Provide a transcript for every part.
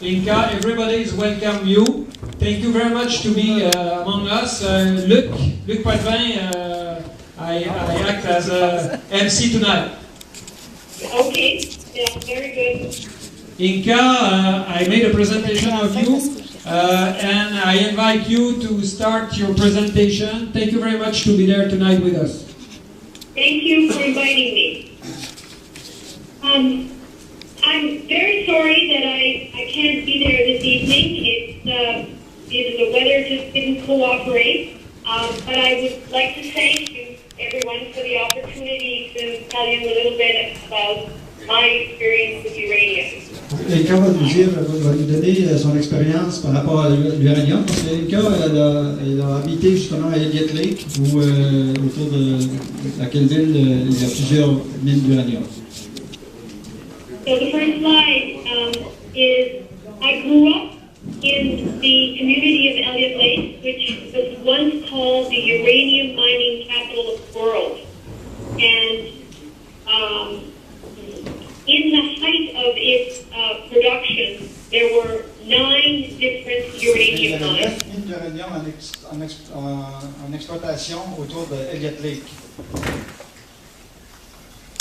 Inca, everybody is welcome you. Thank you very much to be among us. Luc Poitvin, I act as a MC tonight. Okay, yeah, very good. Inca, I made a presentation of you, and I invite you to start your presentation. Thank you very much to be there tonight with us. Thank you for inviting me. I'm very sorry that I can't be there this evening. The weather just didn't cooperate. But I would like to thank you, everyone, for the opportunity to tell you a little bit about my experience with uranium. Inca va nous donner son expérience par rapport à l'uranium, parce que Inca, elle a habité justement à Elliott Lake, où autour de laquelle ville il y a plusieurs mines d'uranium. So the first slide is I grew up in the community of Elliott Lake, which was once called the uranium mining capital of the world. And in the height of its production, there were 9 different uranium mines. Il y avait 9 mines d'uranium en exploitation autour de Elliott Lake.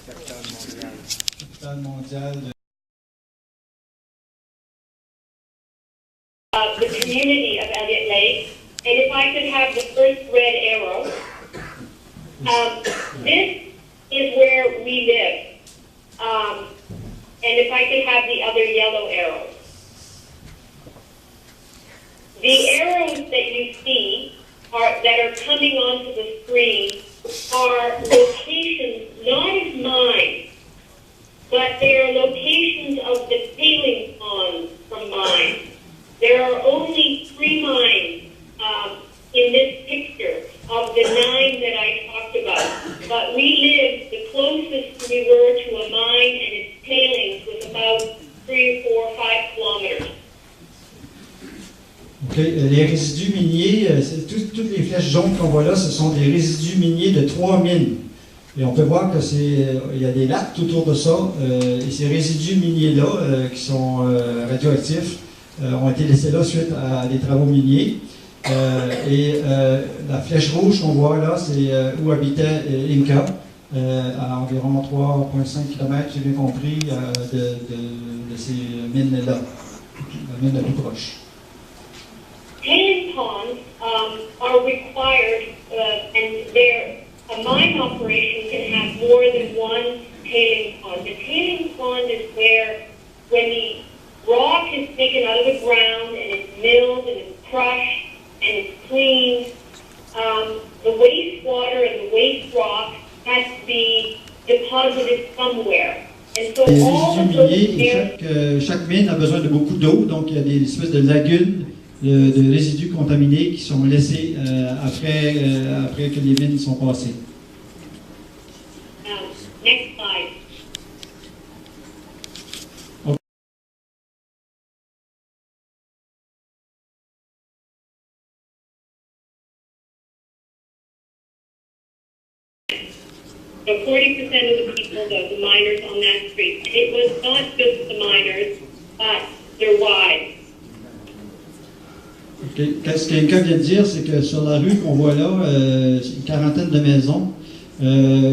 Capitale mondiale de... The community of Elliott Lake, and if I could have the first red arrow, this is where we live. And if I could have the other yellow arrow. The arrows that you see that are coming onto the screen are locations, not as mines, but they are locations of the tailing ponds from mines. There are only 3 mines in this picture of the 9 that I talked about. But we lived, the closest we were to a mine and its tailings was about 3 or 4 or 5 kilometers. Okay. Les résidus miniers, toutes les flèches jaunes qu'on voit là, ce sont des résidus miniers de 3 mines. Et on peut voir que il y a des lacs tout autour de ça. Et ces résidus miniers-là, qui sont radioactifs, ont été laissés là suite à des travaux miniers. La flèche rouge qu'on voit là, c'est où habitait Inca, à environ 3,5 km, j'ai bien compris, de ces mines-là, la mine la plus proche. Tailing ponds are required, and a mine operation can have more than one tailing pond. The tailing pond is where, when the rock is taken out of the ground and it's milled and it's crushed and it's cleaned, the wastewater and the waste rock has to be deposited somewhere. And so all of those chaque mine a besoin de beaucoup d'eau, donc il y a des espèces de lagunes de résidus contaminés qui sont laissés après que les mines sont passées. Next slide. So 40% of the people, the miners on that street, it was not just the miners, but their wives. Okay. Ce qu'Inca vient de dire, c'est que sur la rue qu'on voit là, une quarantaine de maisons,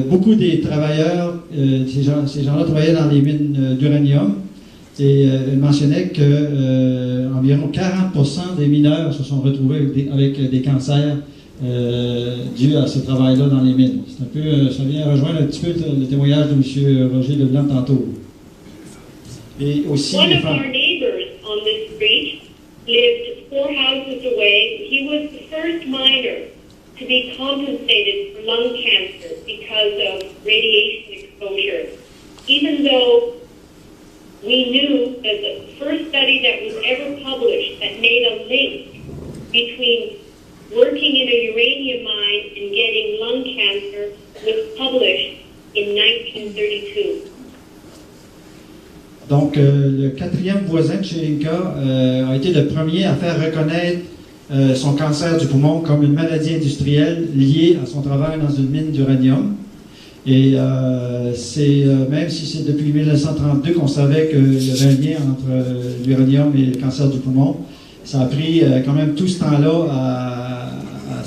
beaucoup des travailleurs, ces gens-là travaillaient dans les mines d'uranium, et elle mentionnait qu'environ 40% des mineurs se sont retrouvés avec des cancers dû à ce travail-là dans les mines. C'est un peu, ça vient rejoindre un petit peu le témoignage de M. Roger Leblanc tantôt. Et aussi, one of our neighbors on this street lived 4 houses away. He was the first miner to be compensated for lung cancer because of radiation exposure. Even though we knew that the first study that was ever published that made a link between working in a uranium mine and getting lung cancer was published in 1932. Donc, le 4e voisin de chez Inca a été le premier à faire reconnaître son cancer du poumon comme une maladie industrielle liée à son travail dans une mine d'uranium. Et même si c'est depuis 1932 qu'on savait qu'il y avait un lien entre l'uranium et le cancer du poumon, ça a pris quand même tout ce temps-là à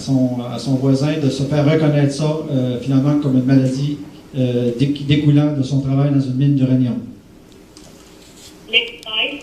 son voisin de se faire reconnaître ça finalement comme une maladie découlant de son travail dans une mine d'uranium. Next slide.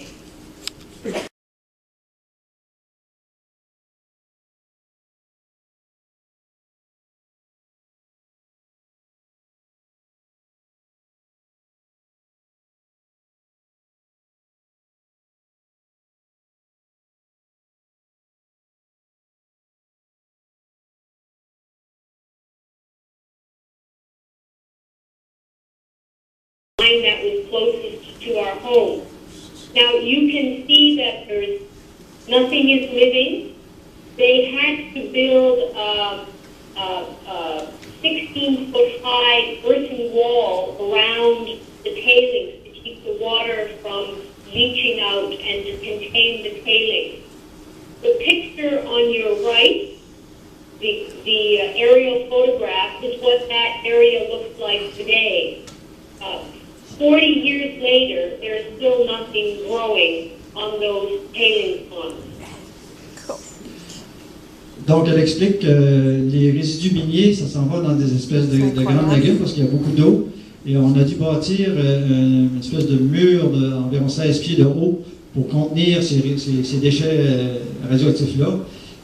That was closest to our home. Now you can see that there's nothing is living. They had to build a 16-foot high earthen wall around the tailings to keep the water from leaching out and to contain the tailings. The picture on your right, the aerial photograph, is what that area looks like today. 40 years later, there's still nothing growing on those tailings ponds. Donc, elle explique que les résidus miniers, ça s'en va dans des espèces de grandes lagunes parce qu'il y a beaucoup d'eau. Et on a dû bâtir une espèce de mur d'environ 16 pieds de haut pour contenir ces déchets radioactifs-là.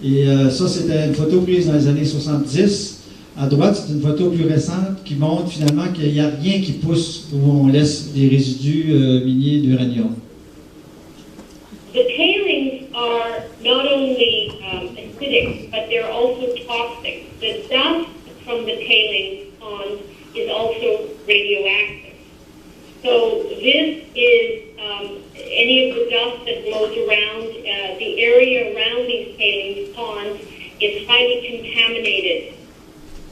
Et ça, c'était une photo prise dans les années 70. À droite, c'est une photo plus récente qui montre finalement qu'il n'y a rien qui pousse où on laisse des résidus miniers d'uranium. The tailings are not only acidic, but they're also toxic. The dust from the tailings ponds is also radioactive. So this is any of the dust that blows around the area around these tailings ponds is highly contaminated.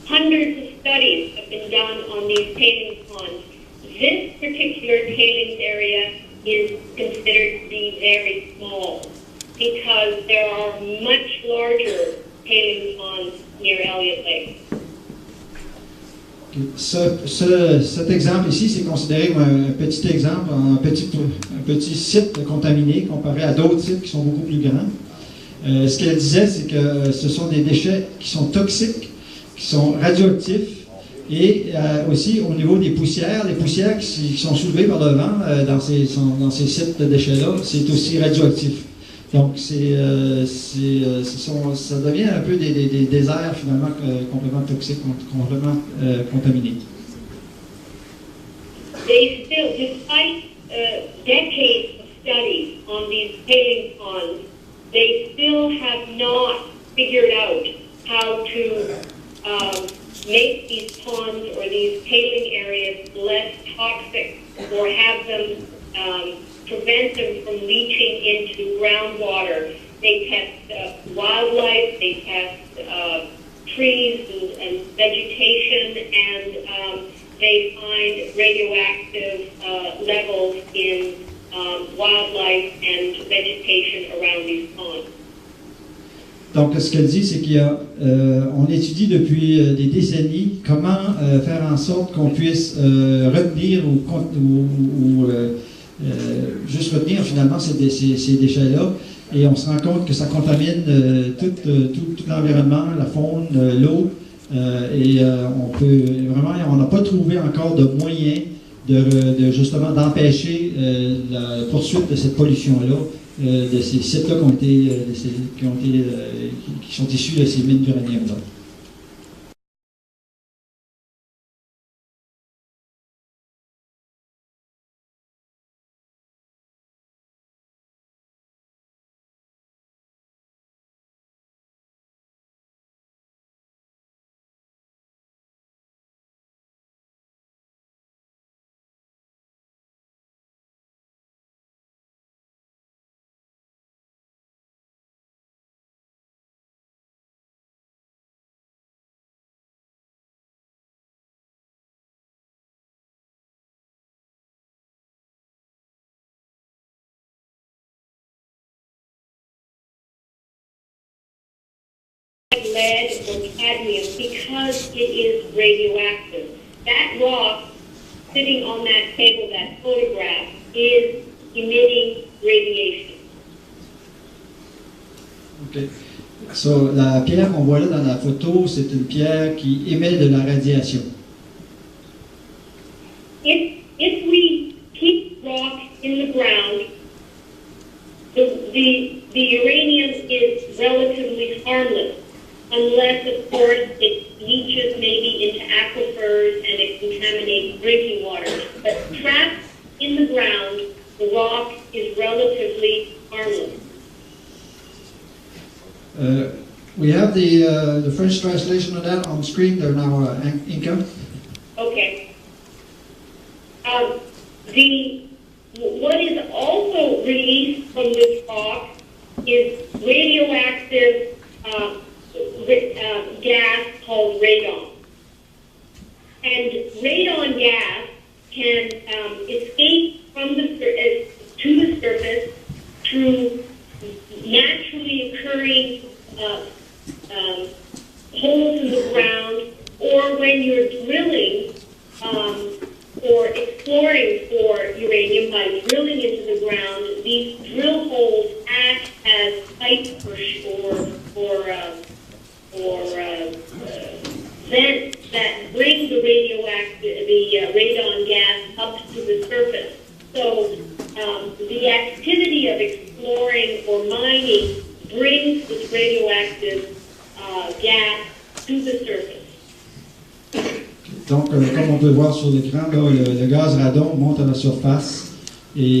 Hundreds of studies have been done on these tailings ponds. This particular tailings area is considered to be very small because there are much larger tailings ponds near Elliott Lake. Cet exemple ici, c'est considéré comme un petit exemple, un petit site contaminé comparé à d'autres sites qui sont beaucoup plus grands. Ce qu'elle disait, c'est que ce sont des déchets qui sont toxiques, qui sont radioactifs, et aussi au niveau des poussières, les poussières qui sont soulevées par le vent dans ces sites de déchets-là, c'est aussi radioactif. Donc ça devient un peu des déserts finalement complètement toxiques, complètement contaminés. They still, despite decades of studies on these tailing ponds, they still have not figured out how to make these ponds or these tailing areas less toxic or have them prevent them from leaching into groundwater. They test wildlife, they test trees and vegetation, and they find radioactive levels in wildlife and vegetation around these ponds. Donc, ce qu'elle dit, c'est qu'on étudie depuis des décennies comment faire en sorte qu'on puisse retenir ou juste retenir finalement ces déchets-là. Et on se rend compte que ça contamine tout l'environnement, la faune, l'eau. On n'a pas trouvé encore de moyens justement d'empêcher la poursuite de cette pollution-là, de ces sites-là qui sont issus de ces mines d'uranium-là. Lead or cadmium because it is radioactive. that rock sitting on that table, that photograph, is emitting radiation. OK. So, la pierre qu'on voit là dans la photo, c'est une pierre qui émet de la radiation. If we keep rock in the ground, the uranium is relatively harmless, unless, of course, it leaches maybe into aquifers and it contaminates drinking water. But trapped in the ground, the rock is relatively harmless. We have the French translation of that on screen there now, Inca. Okay. What is also released from this rock is radioactive gas called radon. And radon gas can escape from to the surface through naturally occurring holes in the ground, or when you're drilling or exploring for uranium by drilling into the ground, these drill holes act as pipes or vents that bring the radon gas up to the surface. So the activity of exploring or mining brings this radioactive gas to the surface. Donc, comme on peut voir sur l'écran, là, le gaz radon monte à la surface et